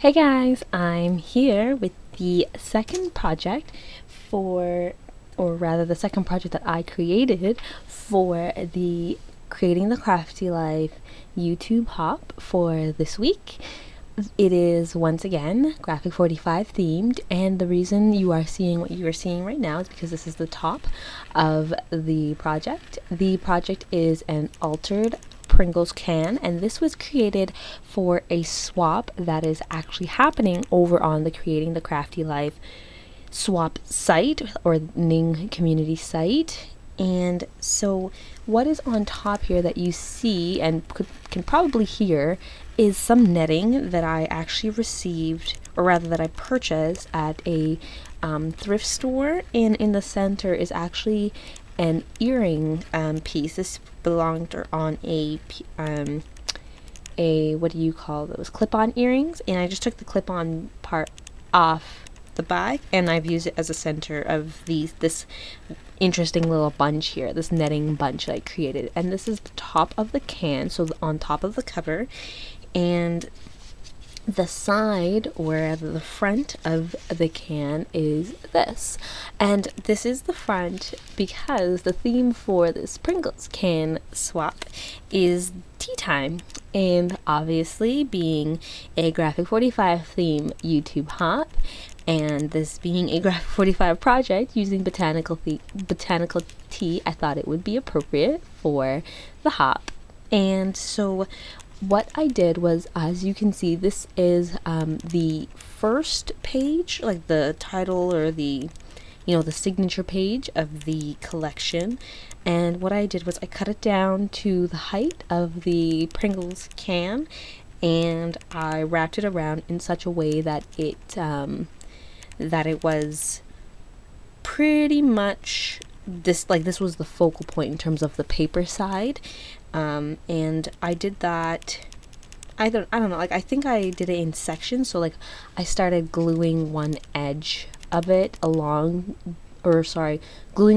Hey guys, I'm here with the second project for, or rather the second project that I created for the Creating the Crafty Life YouTube hop for this week. It is once again Graphic 45 themed, and the reason you are seeing what you are seeing right now is because this is the top of the project. The project is an altered Pringles can, and this was created for a swap that is actually happening over on the Creating the Crafty Life swap site or Ning community site. And so what is on top here that you see and can probably hear is some netting that I actually received, or rather that I purchased at a thrift store, and in the center is actually an earring piece. This belonged on a what do you call those, clip-on earrings, and I just took the clip-on part off the bag and I've used it as a center of this interesting little bunch here, this netting bunch that I created. And this is the top of the can, so on top of the cover, and the side, or the front of the can is this. And this is the front because the theme for this Pringles can swap is tea time. And obviously, being a Graphic 45 theme YouTube hop, and this being a Graphic 45 project using botanical tea, I thought it would be appropriate for the hop. And so what I did was, as you can see, this is the first page, like the title or the signature page of the collection. And what I did was I cut it down to the height of the Pringles can, and I wrapped it around in such a way that it was pretty much this was the focal point in terms of the paper side. And I did that, I don't know, like I think I did it in sections. So like I started gluing one edge of it gluing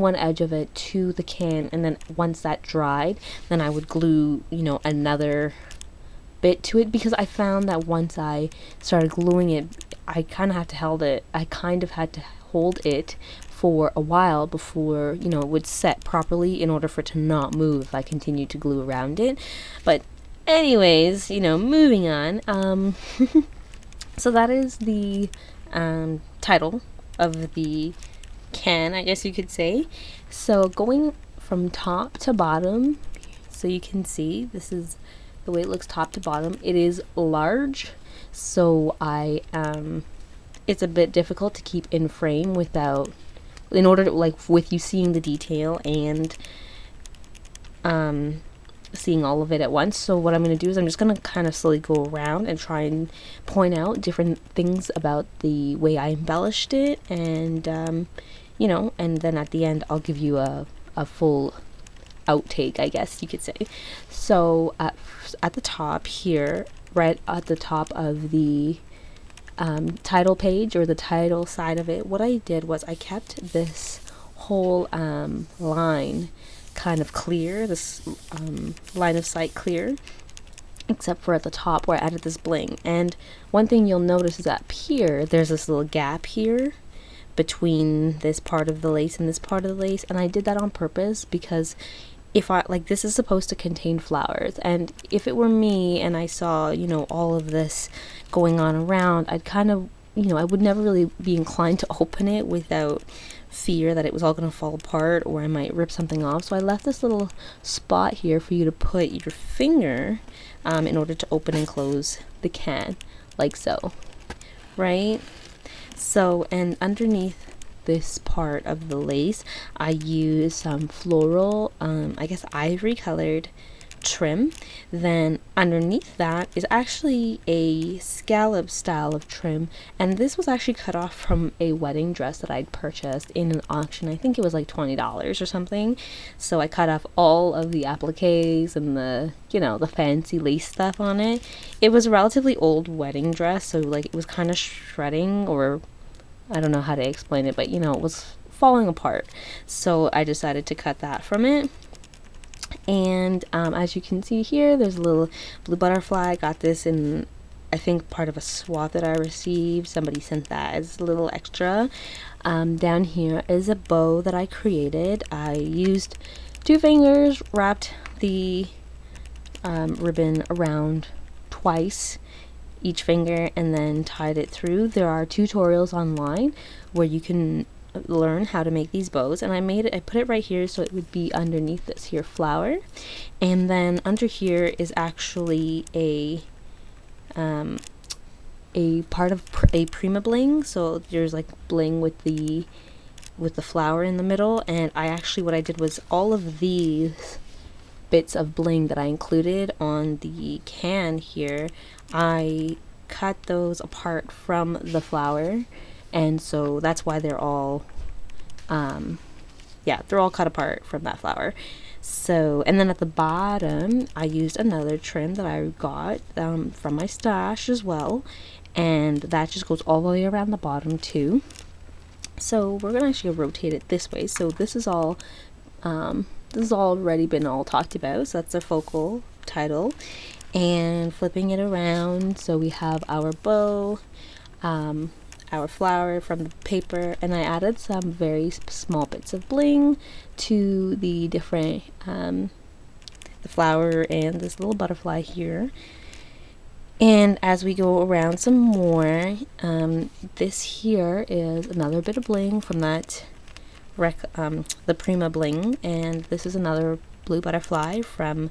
one edge of it to the can, and then once that dried, then I would glue, another bit to it, because I found that once I started gluing it, I kind of had to hold it for a while before, it would set properly in order for it to not move if I continued to glue around it. But anyways, moving on. So that is the title of the can, I guess you could say. So going from top to bottom, so you can see this is the way it looks top to bottom. It is large, so it's a bit difficult to keep in frame in order to, with you seeing the detail and seeing all of it at once. So what I'm going to do is I'm just going to kind of slowly go around and try and point out different things about the way I embellished it, and and then at the end I'll give you a full outtake, I guess you could say. So at the top here, right at the top of the title page, or the title side of it, what I did was I kept this whole line kind of clear, this line of sight clear, except for at the top where I added this bling. And one thing you'll notice is up here there's this little gap here between this part of the lace and this part of the lace, and I did that on purpose because if this is supposed to contain flowers, and if it were me and I saw all of this going on around, I'd kind of I would never really be inclined to open it without fear that it was all going to fall apart or I might rip something off. So I left this little spot here for you to put your finger in order to open and close the can, like so, right? So, and underneath this part of the lace, I use some floral, I guess ivory colored trim. Then underneath that is actually a scallop style of trim, and this was actually cut off from a wedding dress that I'd purchased in an auction. I think it was like $20 or something. So I cut off all of the appliques and the the fancy lace stuff on it. It was a relatively old wedding dress, so like it was kind of shredding, or I don't know how to explain it, but it was falling apart. So I decided to cut that from it. And as you can see here, there's a little blue butterfly. I got this in I think part of a swap that I received. Somebody sent that as a little extra. Down here is a bow that I created. I used 2 fingers, wrapped the ribbon around twice each finger, and then tied it through. There are tutorials online where you can learn how to make these bows, and I put it right here so it would be underneath this here flower. And then under here is actually a part of a Prima bling, so there's like bling with the flower in the middle. And what I did was all of these bits of bling that I included on the can here, I cut those apart from the flower, and so that's why they're all they're all cut apart from that flower. So, and then at the bottom I used another trim that I got from my stash as well, and that just goes all the way around the bottom too. So we're gonna actually rotate it this way, so this is all already been all talked about, so that's a focal title. And flipping it around, so we have our bow, our flower from the paper, and I added some very small bits of bling to the different the flower and this little butterfly here. And as we go around some more, this here is another bit of bling from that the Prima bling, and this is another blue butterfly from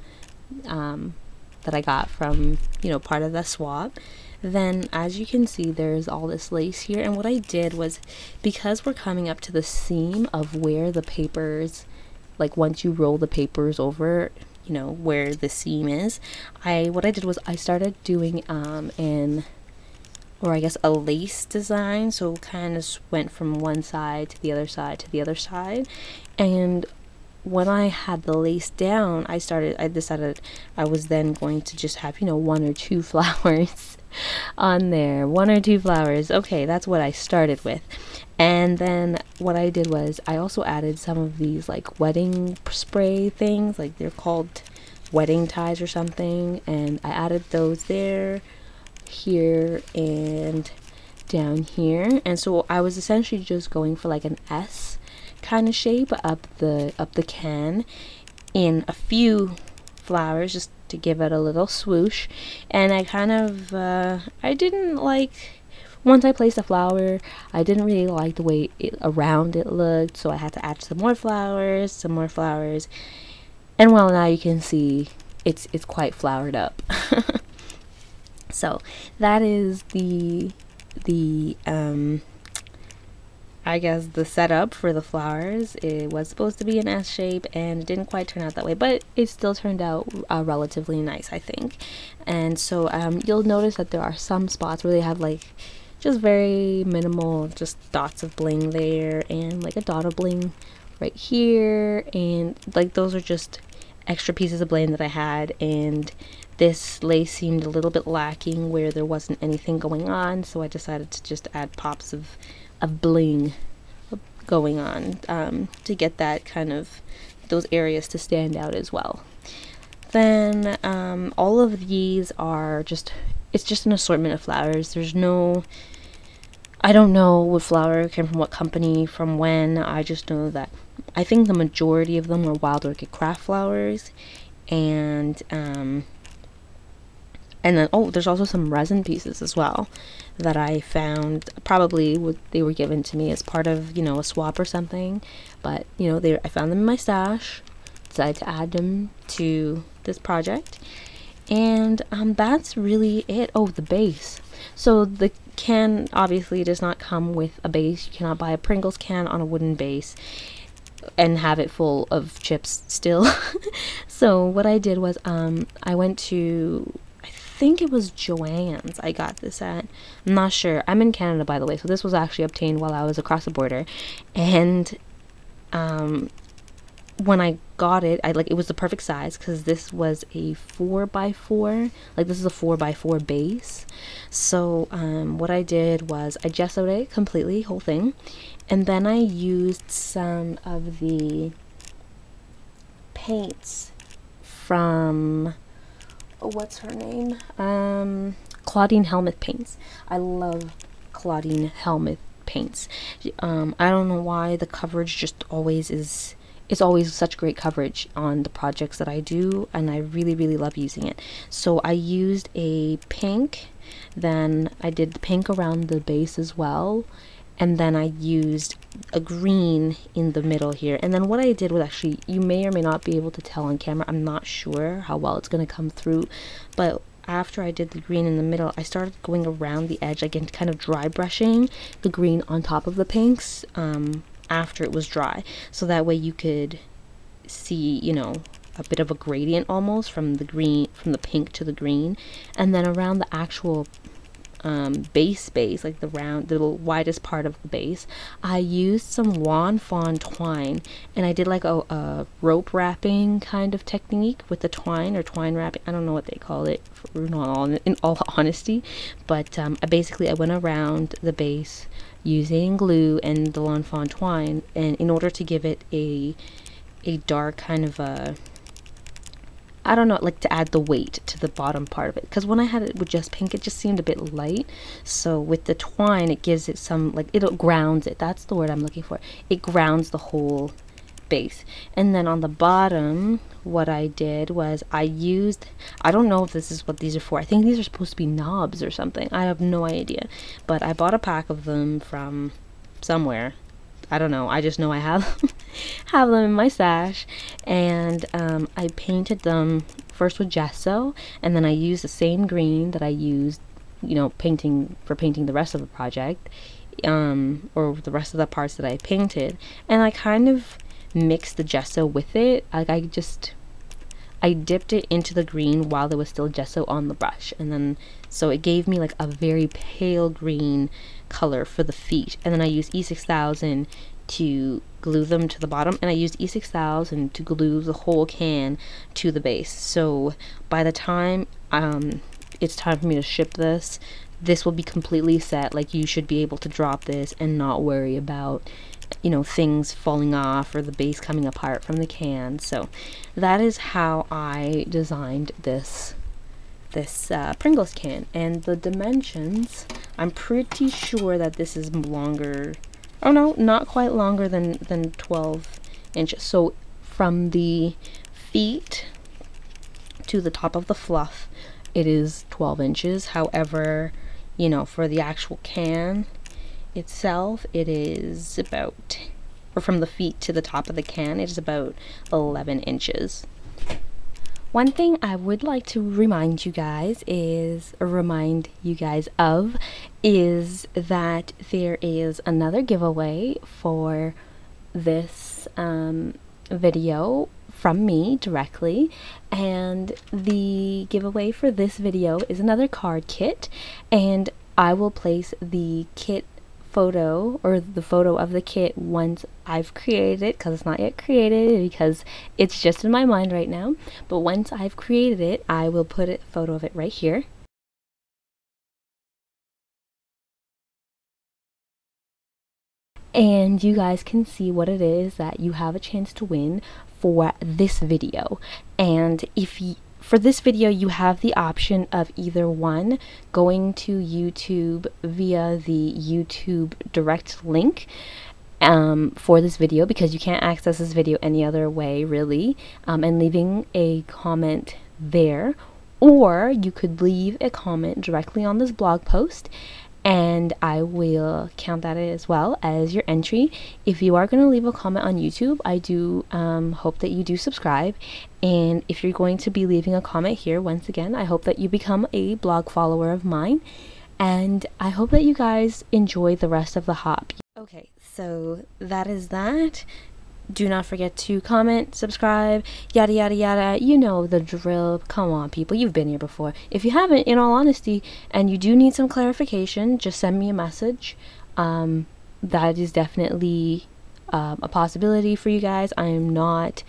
that I got from, you know, part of the swap. Then as you can see, there's all this lace here, and what I did was, because we're coming up to the seam of where the papers, like once you roll the papers over, you know, where the seam is, what I did was I started doing a lace design, so kind of went from one side to the other side to the other side. And when I had the lace down, I decided I was then going to just have, you know, 1 or 2 flowers on there. 1 or 2 flowers. Okay, that's what I started with. And then what I did was I also added some of these like wedding spray things, like they're called wedding ties or something, and I added those there, here, and down here. And so I was essentially just going for like an S kind of shape up the can in a few flowers, just to give it a little swoosh. And I kind of I didn't like, once I placed a flower, I didn't really like the way around it looked, so I had to add some more flowers, and well, now you can see it's quite flowered up. So that is the I guess the setup for the flowers. It was supposed to be an S shape and it didn't quite turn out that way, but it still turned out relatively nice, I think. And so you'll notice that there are some spots where they have like just very minimal, just dots of bling there, and like a dot of bling right here, and like those are just extra pieces of bling that I had. And this lace seemed a little bit lacking where there wasn't anything going on, so I decided to just add pops of bling going on to get that kind of, those areas to stand out as well. Then all of these are just, it's just an assortment of flowers. There's no, I don't know what flower came from what company, from when. I just know that I think the majority of them were Wild Orchid craft flowers, and then, oh, there's also some resin pieces as well that I found. Probably they were given to me as part of, you know, a swap or something. But, you know, I found them in my stash, decided to add them to this project. And that's really it. Oh, the base. So the can obviously does not come with a base. You cannot buy a Pringles can on a wooden base and have it full of chips still. So what I did was I went to, I think it was Joann's I got this at. I'm not sure. I'm in Canada, by the way, so this was actually obtained while I was across the border. And when I got it, it was the perfect size, because this was a 4x4, like this is a 4x4 base. So what I did was I gessoed it completely, whole thing, and then I used some of the paints from, oh, what's her name, Claudine Helmuth paints. I love Claudine Helmuth paints. I don't know why the coverage just always is. It's always such great coverage on the projects that I do, and I really love using it. So I used a pink, then I did the pink around the base as well, and then I used a green in the middle here. And then what I did was, actually, you may or may not be able to tell on camera, I'm not sure how well it's going to come through, but after I did the green in the middle, I started going around the edge, again, kind of dry brushing the green on top of the pinks, after it was dry, so that way you could see, you know, a bit of a gradient almost from the green, from the pink to the green. And then around the actual base, like the round, the widest part of the base, I used some Juan Fawn twine, and I did like a rope wrapping kind of technique with the twine, or twine wrapping, I don't know what they call it in all honesty, but I went around the base using glue and the Juan Fawn twine, and in order to give it a dark kind of a, I don't know, like to add the weight to the bottom part of it, because when I had it with just pink, it just seemed a bit light. So with the twine, it gives it some, like, it grounds it. That's the word I'm looking for. It grounds the whole base. And then on the bottom, what I did was I used, I don't know if this is what these are for. I think these are supposed to be knobs or something. I have no idea. But I bought a pack of them from somewhere. I don't know. I just know I have have them in my stash, and I painted them first with gesso, and then I used the same green that I used, you know, painting the rest of the project, or the rest of the parts that I painted, and I kind of mixed the gesso with it. Like I dipped it into the green while there was still gesso on the brush, and then so it gave me like a very pale green color for the feet. And then I used E6000 to glue them to the bottom, and I used E6000 to glue the whole can to the base. So by the time it's time for me to ship this will be completely set. Like, you should be able to drop this and not worry about, you know, things falling off or the base coming apart from the can. So that is how I designed this Pringles can. And the dimensions, I'm pretty sure that this is longer, oh no, not quite longer than 12 inches. So from the feet to the top of the fluff, it is 12 inches. However, you know, for the actual can itself, it is about, or from the feet to the top of the can, it is about 11 inches. One thing I would like to remind you guys of is that there is another giveaway for this video from me directly, and the giveaway for this video is another card kit, and I will place the kit photo, or the photo of the kit, once I've created it, because it's not yet created, because it's just in my mind right now. But once I've created it, I will put a photo of it right here. And you guys can see what it is that you have a chance to win for this video. And for this video, you have the option of either one, going to YouTube via the YouTube direct link for this video, because you can't access this video any other way really, and leaving a comment there, or you could leave a comment directly on this blog post, and I will count that as well as your entry. If you are going to leave a comment on YouTube, I do hope that you do subscribe. And if you're going to be leaving a comment here, once again, I hope that you become a blog follower of mine. And I hope that you guys enjoy the rest of the hop. Okay, so that is that. Do not forget to comment, subscribe, yada yada yada. You know the drill. Come on, people, you've been here before. If you haven't, in all honesty, and you do need some clarification, just send me a message. That is definitely a possibility for you guys. I am not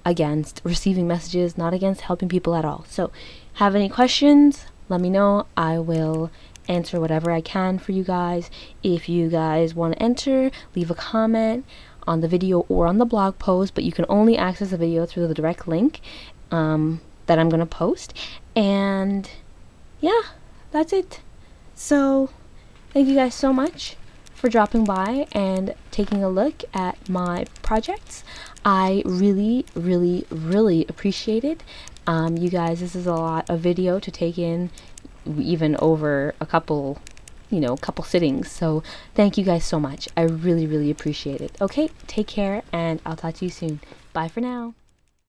against receiving messages, not against helping people at all. So have any questions, let me know. I will answer whatever I can for you guys. If you guys want to enter, leave a comment on the video or on the blog post, but you can only access the video through the direct link that I'm gonna post. And yeah, that's it. So thank you guys so much for dropping by and taking a look at my projects. I really appreciate it. You guys, this is a lot of video to take in, even over a couple sittings. So thank you guys so much. I really appreciate it. Okay, take care, and I'll talk to you soon. Bye for now.